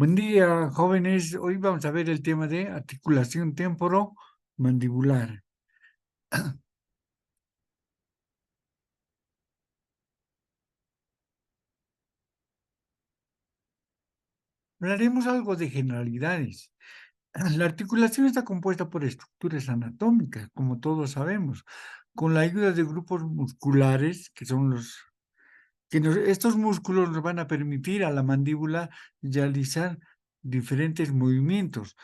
Buen día, jóvenes. Hoy vamos a ver el tema de articulación temporomandibular. Hablaremos algo de generalidades. La articulación está compuesta por estructuras anatómicas, como todos sabemos, con la ayuda de grupos musculares, que son estos músculos nos van a permitir a la mandíbula realizar diferentes movimientos.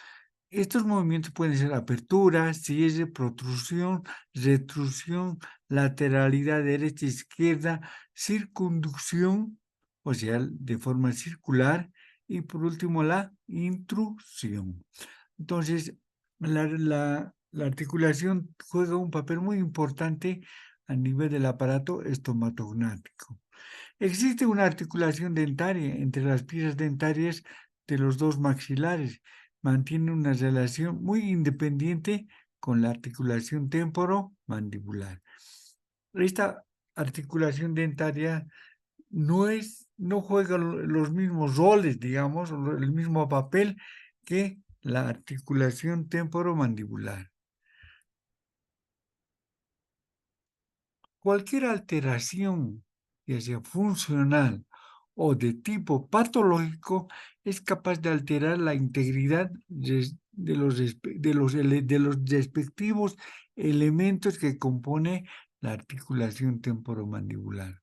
Estos movimientos pueden ser apertura, cierre, protrusión, retrusión, lateralidad derecha, izquierda, circunducción, o sea, de forma circular, y por último la intrusión. Entonces, la articulación juega un papel muy importante a nivel del aparato estomatognático. Existe una articulación dentaria entre las piezas dentarias de los dos maxilares. Mantiene una relación muy independiente con la articulación temporomandibular. Esta articulación dentaria no juega los mismos roles, digamos, o el mismo papel que la articulación temporomandibular. Cualquier alteración, ya sea funcional o de tipo patológico, es capaz de alterar la integridad de los respectivos elementos que compone la articulación temporomandibular.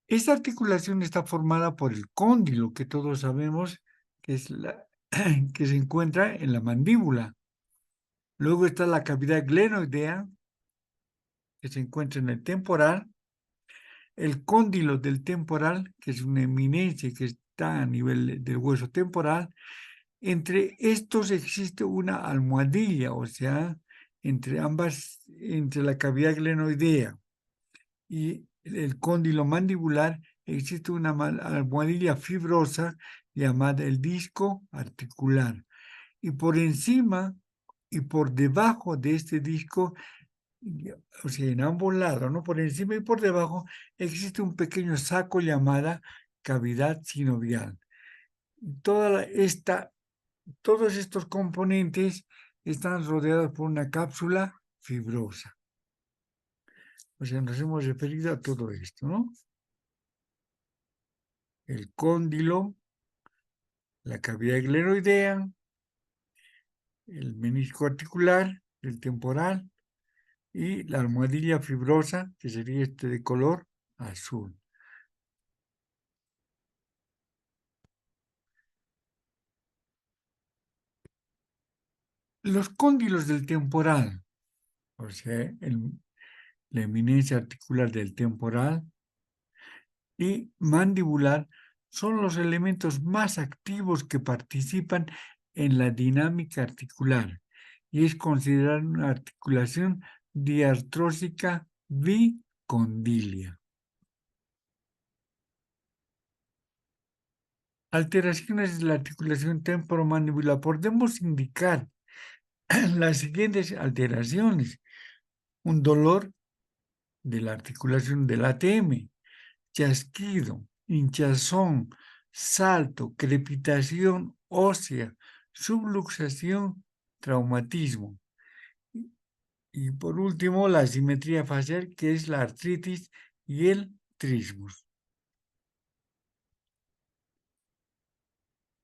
Esta articulación está formada por el cóndilo, que todos sabemos que que se encuentra en la mandíbula. Luego está la cavidad glenoidea, que se encuentra en el temporal. El cóndilo del temporal, que es una eminencia que está a nivel del hueso temporal. Entre estos existe una almohadilla, o sea, entre la cavidad glenoidea y el cóndilo mandibular, existe una almohadilla fibrosa llamada el disco articular. Y por encima y por debajo de este disco, o sea, en ambos lados, ¿no? Por encima y por debajo, existe un pequeño saco llamada cavidad sinovial. Todos estos componentes están rodeados por una cápsula fibrosa. O sea, nos hemos referido a todo esto, ¿no? El cóndilo, la cavidad glenoidea, el menisco articular, el temporal y la almohadilla fibrosa, que sería este de color azul. Los cóndilos del temporal, o sea, la eminencia articular del temporal y mandibular, son los elementos más activos que participan en la dinámica articular y es considerada una articulación diartrósica bicondilia. Alteraciones de la articulación temporomandibular. Podemos indicar las siguientes alteraciones. Un dolor de la articulación del ATM, chasquido, hinchazón, salto, crepitación ósea, subluxación, traumatismo. Y por último, la asimetría facial, que es la artritis y el trismus.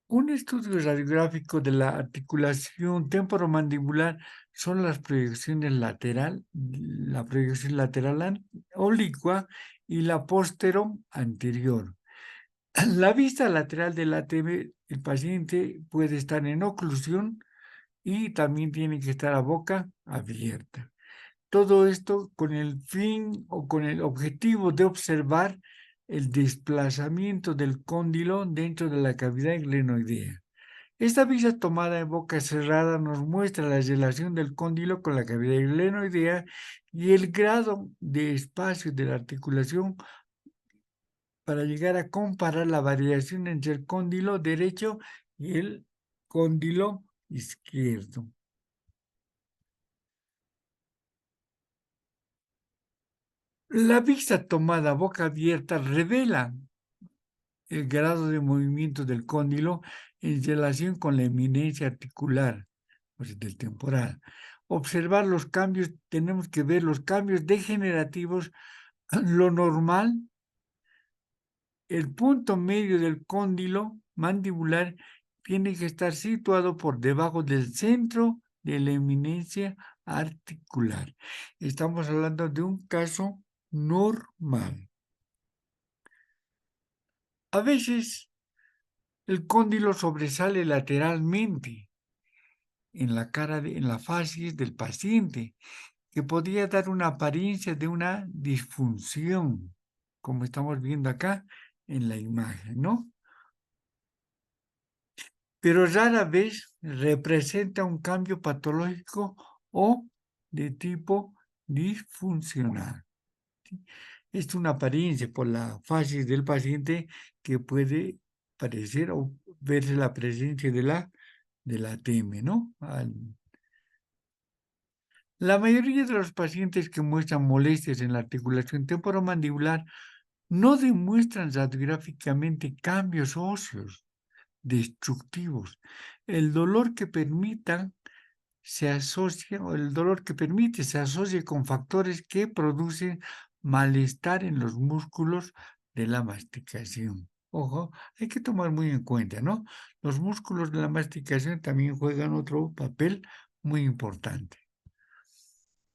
Un estudio radiográfico de la articulación temporomandibular son las proyecciones la proyección lateral oblicua y la postero anterior. La vista lateral del ATM, el paciente puede estar en oclusión y también tiene que estar a boca abierta. Todo esto con el fin o con el objetivo de observar el desplazamiento del cóndilo dentro de la cavidad glenoidea. Esta vista tomada en boca cerrada nos muestra la relación del cóndilo con la cavidad glenoidea y el grado de espacio de la articulación para llegar a comparar la variación entre el cóndilo derecho y el cóndilo izquierdo. La vista tomada boca abierta revela el grado de movimiento del cóndilo en relación con la eminencia articular, pues del temporal. Observar los cambios, tenemos que ver los cambios degenerativos. Lo normal, el punto medio del cóndilo mandibular tiene que estar situado por debajo del centro de la eminencia articular. Estamos hablando de un caso normal. A veces el cóndilo sobresale lateralmente en la facies del paciente, que podría dar una apariencia de una disfunción, como estamos viendo acá en la imagen, ¿no? Pero rara vez representa un cambio patológico o de tipo disfuncional. ¿Sí? Es una apariencia por la facies del paciente que puede parecer o verse la presencia de la TM, ¿no? La mayoría de los pacientes que muestran molestias en la articulación temporomandibular no demuestran radiográficamente cambios óseos destructivos. El dolor que permita se asocia, o el dolor que permite se asocia con factores que producen malestar en los músculos de la masticación. Ojo, hay que tomar muy en cuenta, ¿no? Los músculos de la masticación también juegan otro papel muy importante.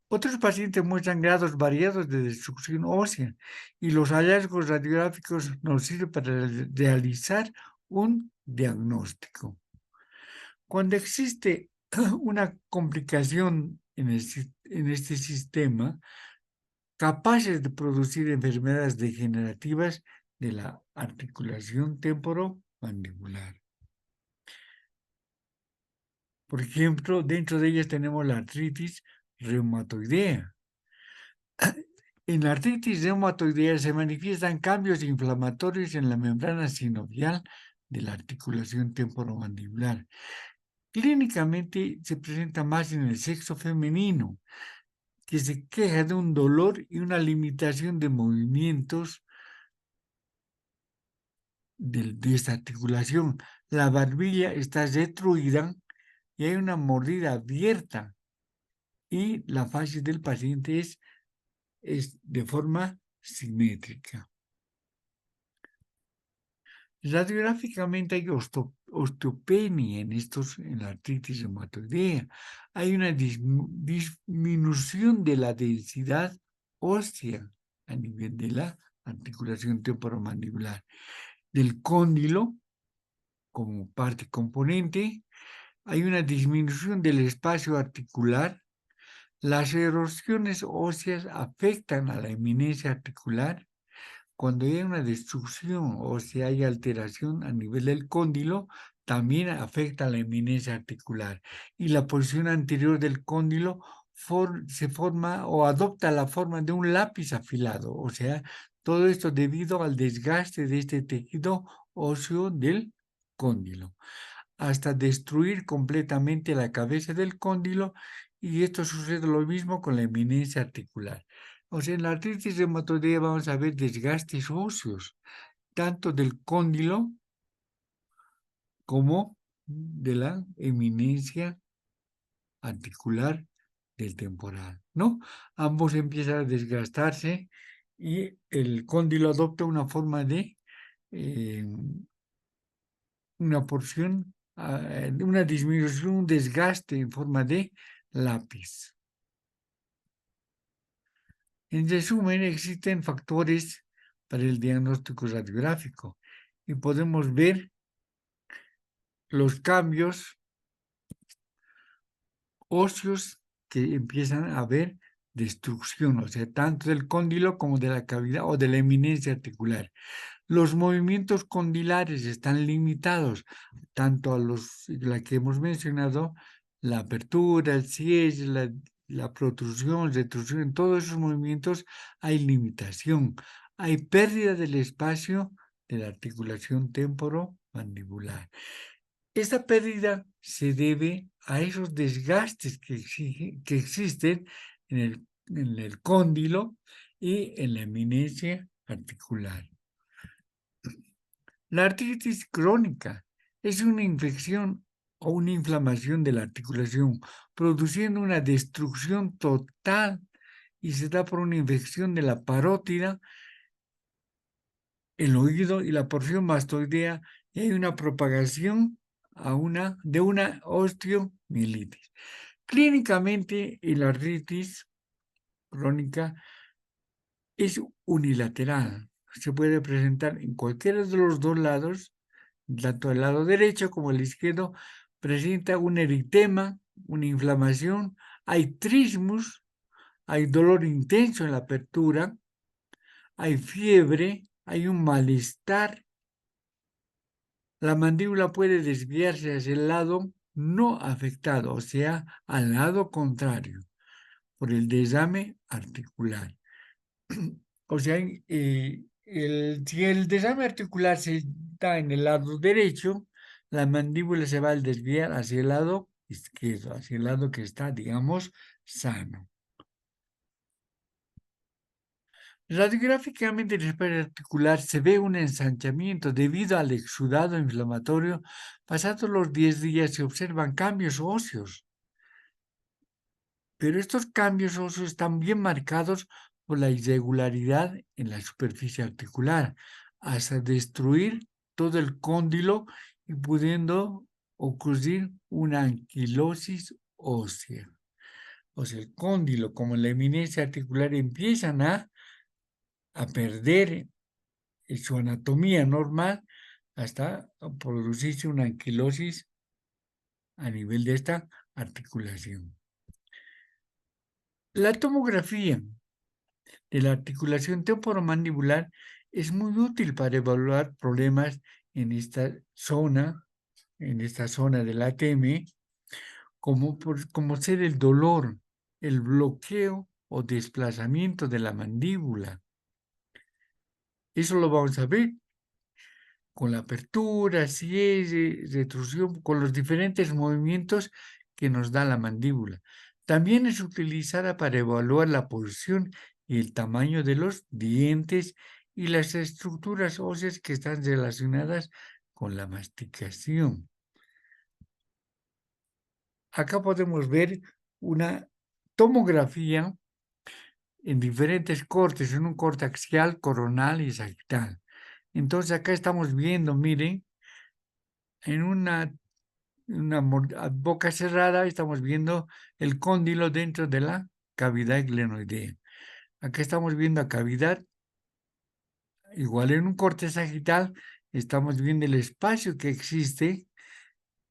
Otros pacientes muestran grados variados de destrucción ósea y los hallazgos radiográficos nos sirven para realizar un diagnóstico. Cuando existe una complicación en este sistema, capaces de producir enfermedades degenerativas de la articulación temporomandibular. Por ejemplo, dentro de ellas tenemos la artritis reumatoidea. En la artritis reumatoidea se manifiestan cambios inflamatorios en la membrana sinovial de la articulación temporomandibular. Clínicamente se presenta más en el sexo femenino, que se queja de un dolor y una limitación de movimientos de esta articulación. La barbilla está retruida y hay una mordida abierta y la facies del paciente es de forma simétrica. Radiográficamente hay osteopenia en la artritis reumatoidea. Hay una disminución de la densidad ósea a nivel de la articulación temporomandibular. Del cóndilo, como parte componente, hay una disminución del espacio articular. Las erosiones óseas afectan a la eminencia articular. Cuando hay una destrucción o si hay alteración a nivel del cóndilo, también afecta a la eminencia articular. Y la posición anterior del cóndilo se forma o adopta la forma de un lápiz afilado. O sea, todo esto debido al desgaste de este tejido óseo del cóndilo, hasta destruir completamente la cabeza del cóndilo, y esto sucede lo mismo con la eminencia articular. O sea, en la artritis reumatoidea vamos a ver desgastes óseos, tanto del cóndilo como de la eminencia articular del temporal, ¿no? Ambos empiezan a desgastarse y el cóndilo adopta una forma de una porción, una disminución, un desgaste en forma de lápiz. En resumen, existen factores para el diagnóstico radiográfico y podemos ver los cambios óseos que empiezan a haber destrucción, o sea, tanto del cóndilo como de la cavidad o de la eminencia articular. Los movimientos condilares están limitados, tanto a la que hemos mencionado, la apertura, el cierre, la protrusión, retrusión, en todos esos movimientos hay limitación. Hay pérdida del espacio de la articulación temporomandibular. Esta pérdida se debe a esos desgastes que existen en el cóndilo y en la eminencia articular. La artritis crónica es una infección o una inflamación de la articulación, produciendo una destrucción total y se da por una infección de la parótida, el oído y la porción mastoidea, y hay una propagación de una osteomielitis. Clínicamente, la artritis crónica es unilateral. Se puede presentar en cualquiera de los dos lados, tanto el lado derecho como el izquierdo, presenta un eritema, una inflamación, hay trismus, hay dolor intenso en la apertura, hay fiebre, hay un malestar. La mandíbula puede desviarse hacia el lado no afectado, o sea, al lado contrario, por el desame articular. O sea, si el desarme articular se da en el lado derecho, la mandíbula se va a desviar hacia el lado izquierdo, hacia el lado que está, digamos, sano. Radiográficamente en el espacio articular se ve un ensanchamiento debido al exudado inflamatorio. Pasados los 10 días se observan cambios óseos, pero estos cambios óseos están bien marcados por la irregularidad en la superficie articular, hasta destruir todo el cóndilo y pudiendo ocurrir una anquilosis ósea. O sea, el cóndilo como la eminencia articular empiezan a perder su anatomía normal hasta producirse una anquilosis a nivel de esta articulación. La tomografía de la articulación temporomandibular es muy útil para evaluar problemas en esta zona del ATM, como ser el dolor, el bloqueo o desplazamiento de la mandíbula. Eso lo vamos a ver con la apertura, cierre, retrusión, con los diferentes movimientos que nos da la mandíbula. También es utilizada para evaluar la posición y el tamaño de los dientes y las estructuras óseas que están relacionadas con la masticación. Acá podemos ver una tomografía en diferentes cortes, en un corte axial, coronal y sagital. Entonces acá estamos viendo, miren, en una boca cerrada estamos viendo el cóndilo dentro de la cavidad glenoidea. Acá estamos viendo la cavidad, igual en un corte sagital, estamos viendo el espacio que existe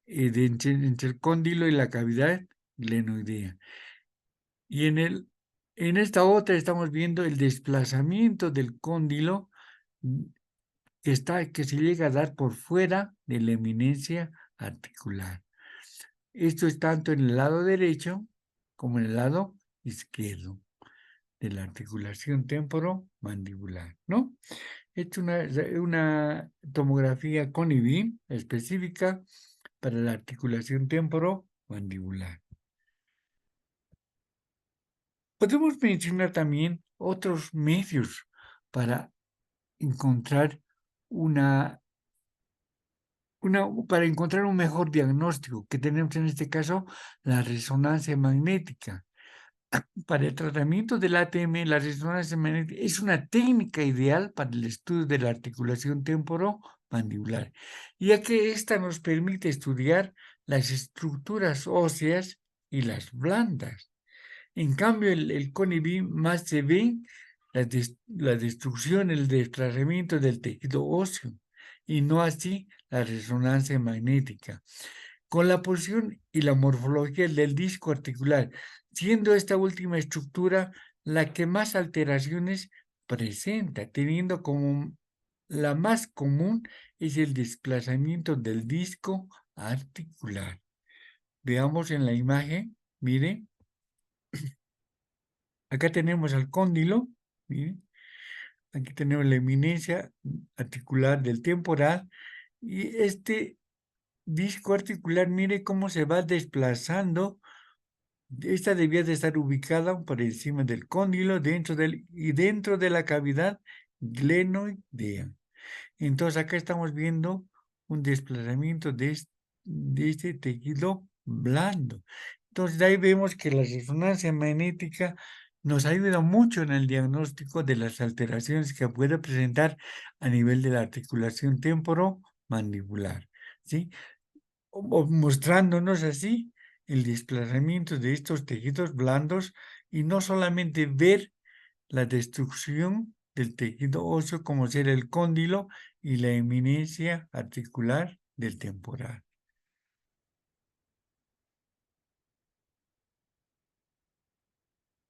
entre el cóndilo y la cavidad glenoidea. Y en esta otra estamos viendo el desplazamiento del cóndilo que se llega a dar por fuera de la eminencia articular. Esto es tanto en el lado derecho como en el lado izquierdo de la articulación temporomandibular, ¿no? Es una tomografía con IBIM específica para la articulación temporomandibular. Podemos mencionar también otros medios para encontrar para encontrar un mejor diagnóstico, que tenemos en este caso la resonancia magnética. Para el tratamiento del ATM, la resonancia magnética es una técnica ideal para el estudio de la articulación temporomandibular, ya que esta nos permite estudiar las estructuras óseas y las blandas. En cambio, el CONIBI más se ve la destrucción, el desplazamiento del tejido óseo y no así la resonancia magnética. Con la posición y la morfología del disco articular, siendo esta última estructura la que más alteraciones presenta, teniendo como la más común es el desplazamiento del disco articular. Veamos en la imagen, miren. Acá tenemos al cóndilo, miren, aquí tenemos la eminencia articular del temporal y este disco articular, mire cómo se va desplazando. Esta debía de estar ubicada por encima del cóndilo y dentro de la cavidad glenoidea. Entonces acá estamos viendo un desplazamiento de este tejido blando. Entonces de ahí vemos que la resonancia magnética nos ayuda mucho en el diagnóstico de las alteraciones que puede presentar a nivel de la articulación temporomandibular, ¿sí? Mostrándonos así el desplazamiento de estos tejidos blandos y no solamente ver la destrucción del tejido óseo como ser el cóndilo y la eminencia articular del temporal.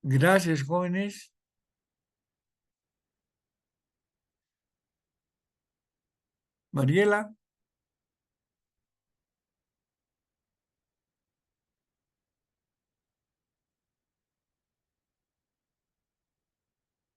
Gracias, jóvenes. Mariela.